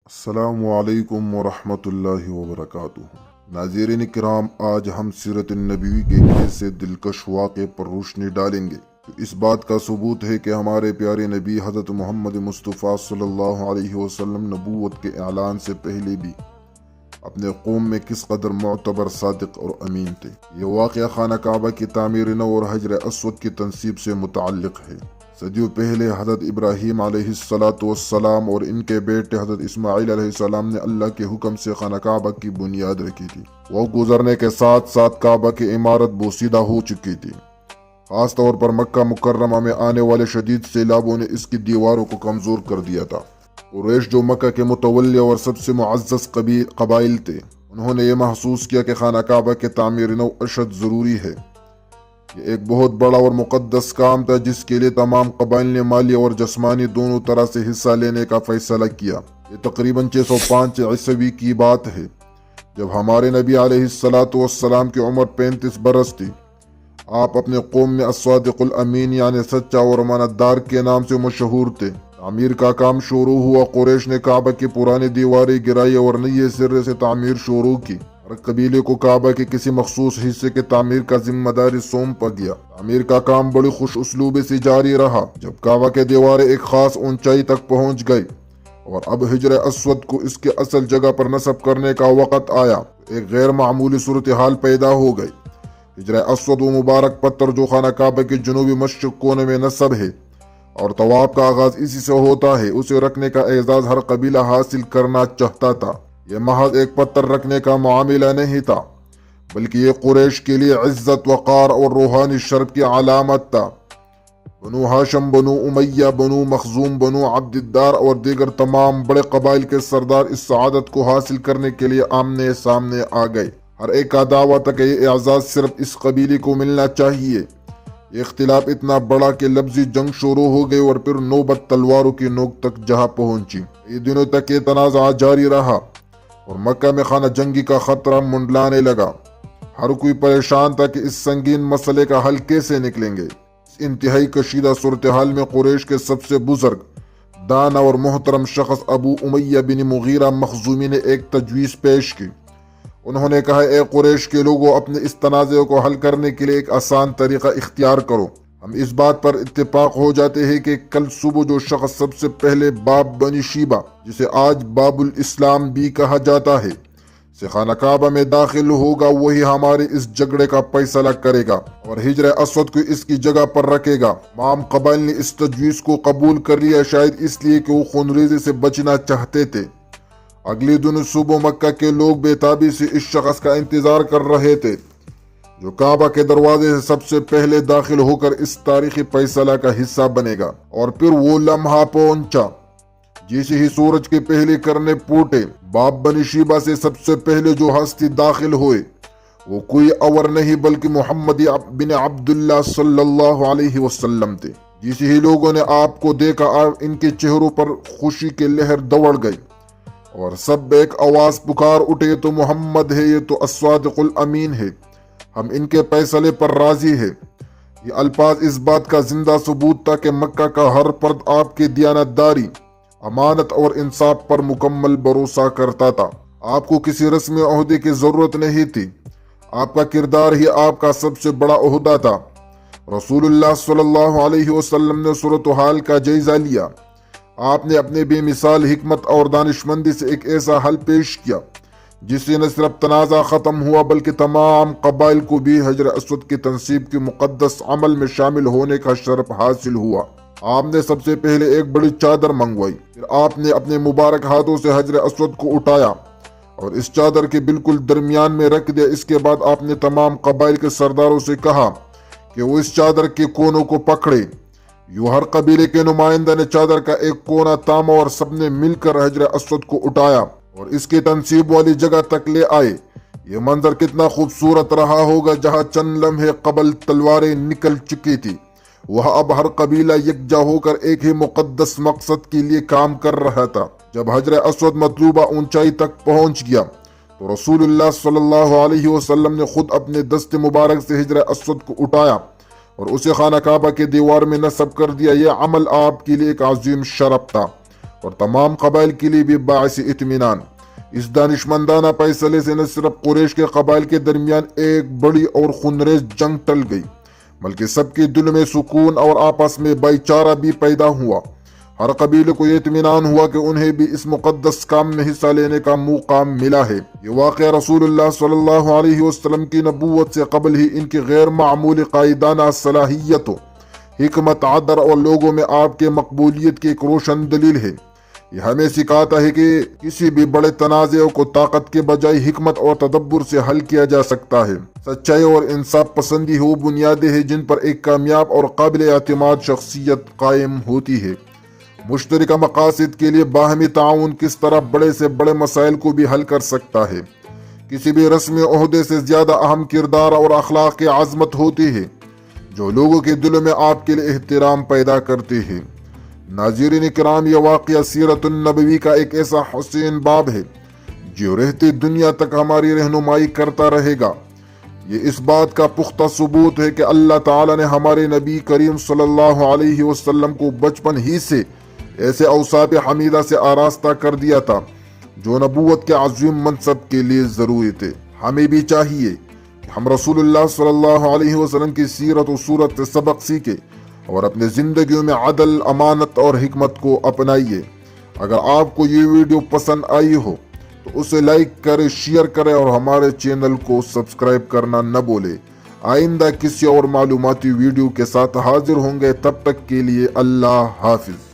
السلام علیکم ورحمۃ اللہ وبرکاتہ۔ ناظرین کرام، آج ہم سیرت النبوی کے ایسے دلکش واقعے پر روشنی ڈالیں گے جو اس بات کا ثبوت ہے کہ ہمارے پیارے نبی حضرت محمد مصطفیٰ صلی اللہ علیہ وسلم نبوت کے اعلان سے پہلے بھی اپنے قوم میں کس قدر معتبر، صادق اور امین تھے۔ یہ واقعہ خانہ کعبہ کی تعمیر نو اور حجر اسود کی تنصیب سے متعلق ہے۔ صدیوں پہلے حضرت ابراہیم علیہ السلام اور ان کے بیٹے حضرت اسماعیل علیہ السلام نے اللہ کے حکم سے خانہ کعبہ کی بنیاد رکھی تھی۔ وہ گزرنے کے ساتھ ساتھ کعبہ کی عمارت بوسیدہ ہو چکی تھی۔ خاص طور پر مکہ مکرمہ میں آنے والے شدید سیلابوں نے اس کی دیواروں کو کمزور کر دیا تھا۔ قریش جو مکہ کے متولی اور سب سے معزز قبائل تھے، انہوں نے یہ محسوس کیا کہ خانہ کعبہ کے تعمیر نو اشد ضروری ہے۔ یہ ایک بہت بڑا اور مقدس کام تھا جس کے لیے تمام قبائل نے مالی اور جسمانی دونوں طرح سے حصہ لینے کا فیصلہ کیا۔ یہ تقریباً 605 عیسوی کی بات ہے، جب ہمارے نبی علیہ السلام کی عمر 35 برس تھی۔ آپ اپنے قوم میں الصادق الامین یعنی سچا اور امانتدار کے نام سے مشہور تھے۔ تعمیر کا کام شروع ہوا۔ قریش نے کعبہ کی پرانی دیواریں گرائی اور نئے سرے سے تعمیر شروع کی۔ ہر قبیلے کو کعبہ کے کسی مخصوص حصے کے تعمیر کا ذمہ داری سونپا گیا۔ تعمیر کا کام بڑی خوش اسلوبی سے جاری رہا۔ جب کعبہ کے دیواریں ایک خاص اونچائی تک پہنچ گئی اور اب حجر اسود کو اس کے اصل جگہ پر نصب کرنے کا وقت آیا، ایک غیر معمولی صورتحال پیدا ہو گئی۔ حجر اسود وہ مبارک پتھر جو خانہ کعبہ کے جنوبی مشرق کونے میں نصب ہے اور طواف کا آغاز اسی سے ہوتا ہے، اسے رکھنے کا اعزاز ہر قبیلہ حاصل کرنا چاہتا تھا۔ یہ محض ایک پتھر رکھنے کا معاملہ نہیں تھا، بلکہ یہ قریش کے لیے عزت، وقار اور روحانی شرف کی علامت تھا۔ بنو ہاشم، بنو امیہ، بنو مخزوم، بنو عبد الدار اور دیگر تمام بڑے قبائل کے سردار اس سعادت کو حاصل کرنے کے لیے آمنے سامنے آ گئے۔ ہر ایک کا دعویٰ تھا کہ یہ اعزاز صرف اس قبیلے کو ملنا چاہیے۔ یہ اختلاف اتنا بڑا کہ لفظی جنگ شروع ہو گئی اور پھر نوبت تلواروں کی نوک تک جہاں پہنچی۔ کئی دنوں تک یہ تنازع جاری رہا اور مکہ میں خانہ جنگی کا خطرہ منڈلانے لگا۔ ہر کوئی پریشان تھا کہ اس سنگین مسئلے کا حل کیسے نکلیں گے۔ اس انتہائی کشیدہ صورتحال میں قریش کے سب سے بزرگ، دانا اور محترم شخص ابو امیہ بن مغیرہ مخزومی نے ایک تجویز پیش کی۔ انہوں نے کہا، اے قریش کے لوگوں، اپنے اس تنازع کو حل کرنے کے لیے ایک آسان طریقہ اختیار کرو۔ ہم اس بات پر اتفاق ہو جاتے ہیں کہ کل صبح جو شخص سب سے پہلے باب بنی شیبہ، جسے آج باب الاسلام بھی کہا جاتا ہے، سے خانہ کعبہ میں داخل ہوگا، وہی ہمارے اس جھگڑے کا فیصلہ کرے گا اور حجر اسود کو اس کی جگہ پر رکھے گا۔ تمام قبائل نے اس تجویز کو قبول کر لیا، شاید اس لیے کہ وہ خونریزی سے بچنا چاہتے تھے۔ اگلے دن صبح مکہ کے لوگ بے تابی سے اس شخص کا انتظار کر رہے تھے جو کعبہ کے دروازے سے سب سے پہلے داخل ہو کر اس تاریخی فیصلہ کا حصہ بنے گا۔ اور پھر وہ لمحہ پہنچا۔ جیسے ہی سورج کے پہلے کرنے پھوٹے، باب بنی شیبہ سے سب سے پہلے جو ہستی داخل ہوئے وہ کوئی اور نہیں بلکہ محمد بن عبداللہ صلی اللہ علیہ وسلم تھے۔ جیسے ہی لوگوں نے آپ کو دیکھا، ان کے چہروں پر خوشی کی لہر دوڑ گئی اور سب ایک آواز پکار اٹھے، تو محمد ہے، یہ تو الصادق الامین ہے، ہم ان کے فیصلے پر راضی ہیں۔ یہ الفاظ اس بات کا زندہ ثبوت تھا کہ مکہ کا ہر فرد آپ کی دیانت داری، امانت اور انصاف پر مکمل بھروسہ کرتا تھا۔ آپ کو کسی رسمی عہدے کی ضرورت نہیں تھی، آپ کا کردار ہی آپ کا سب سے بڑا عہدہ تھا۔ رسول اللہ صلی اللہ علیہ وسلم نے صورتحال کا جائزہ لیا۔ آپ نے اپنے بے مثال حکمت اور دانشمندی سے ایک ایسا حل پیش کیا جس سے نہ صرف تنازع ختم ہوا بلکہ تمام قبائل کو بھی حجر اسود کی تنصیب کے مقدس عمل میں شامل ہونے کا شرف حاصل ہوا۔ آپ نے سب سے پہلے ایک بڑی چادر منگوائی، پھر آپ نے اپنے مبارک ہاتھوں سے حجر اسود کو اٹھایا اور اس چادر کے بالکل درمیان میں رکھ دیا۔ اس کے بعد آپ نے تمام قبائل کے سرداروں سے کہا کہ وہ اس چادر کے کونوں کو پکڑے۔ یوں ہر قبیلے کے نمائندہ نے چادر کا ایک کونا تاما اور سب نے مل کر حجر اسود کو اٹھایا اور اس کی تنصیب والی جگہ تک لے آئے۔ یہ منظر کتنا خوبصورت رہا ہوگا، جہاں چند لمحے قبل تلواریں نکل چکی تھی، وہاں اب ہر قبیلہ یکجا ہو کر ایک ہی مقدس مقصد کے لیے کام کر رہا تھا۔ جب حجر اسود مطلوبہ اونچائی تک پہنچ گیا تو رسول اللہ صلی اللہ علیہ وسلم نے خود اپنے دست مبارک سے حجر اسود کو اٹھایا اور اسے خانہ کعبہ کے دیوار میں نصب کر دیا۔ یہ عمل آپ کے لیے ایک عظیم شرف تھا اور تمام قبائل کے لیے بھی باعث اطمینان۔ اس دانشمندانہ فیصلے سے نہ صرف قریش کے قبائل کے درمیان ایک بڑی اور خونریز جنگ ٹل گئی، بلکہ سب کے دل میں سکون اور آپس میں بھائی چارہ بھی پیدا ہوا۔ ہر قبیلے کو یہ اطمینان ہوا کہ انہیں بھی اس مقدس کام میں حصہ لینے کا موقع ملا ہے۔ یہ واقعہ رسول اللہ صلی اللہ علیہ وسلم کی نبوت سے قبل ہی ان کی غیر معمولی قائدانہ صلاحیتوں، حکمت، عدل اور لوگوں میں آپ کے مقبولیت کی ایک روشن دلیل ہے۔ یہ ہمیں سکھاتا ہے کہ کسی بھی بڑے تنازع کو طاقت کے بجائے حکمت اور تدبر سے حل کیا جا سکتا ہے۔ سچائی اور انصاف پسندی وہ بنیادیں ہیں جن پر ایک کامیاب اور قابل اعتماد شخصیت قائم ہوتی ہے۔ مشترکہ مقاصد کے لیے باہمی تعاون کس طرح بڑے سے بڑے مسائل کو بھی حل کر سکتا ہے۔ کسی بھی رسمی عہدے سے زیادہ اہم کردار اور اخلاق کی عظمت ہوتی ہے جو لوگوں کے دلوں میں آپ کے لیے احترام پیدا کرتے ہیں۔ ناظرین کرام، یہ واقعہ سیرت النبوی کا ایک ایسا حسین باب ہے جو رہتی دنیا تک ہماری رہنمائی کرتا رہے گا۔ یہ اس بات کا پختہ ثبوت ہے کہ اللہ تعالیٰ نے ہمارے نبی کریم صلی اللہ علیہ وسلم کو بچپن ہی سے ایسے اوصاف حمیدہ سے آراستہ کر دیا تھا جو نبوت کے عظیم منصب کے لیے ضروری تھے۔ ہمیں بھی چاہیے کہ ہم رسول اللہ صلی اللہ علیہ وسلم کی سیرت و صورت سے سبق سیکھیں اور اپنے زندگیوں میں عدل، امانت اور حکمت کو اپنائیے۔ اگر آپ کو یہ ویڈیو پسند آئی ہو تو اسے لائک کریں، شیئر کریں اور ہمارے چینل کو سبسکرائب کرنا نہ بھولیں۔ آئندہ کسی اور معلوماتی ویڈیو کے ساتھ حاضر ہوں گے، تب تک کے لیے اللہ حافظ۔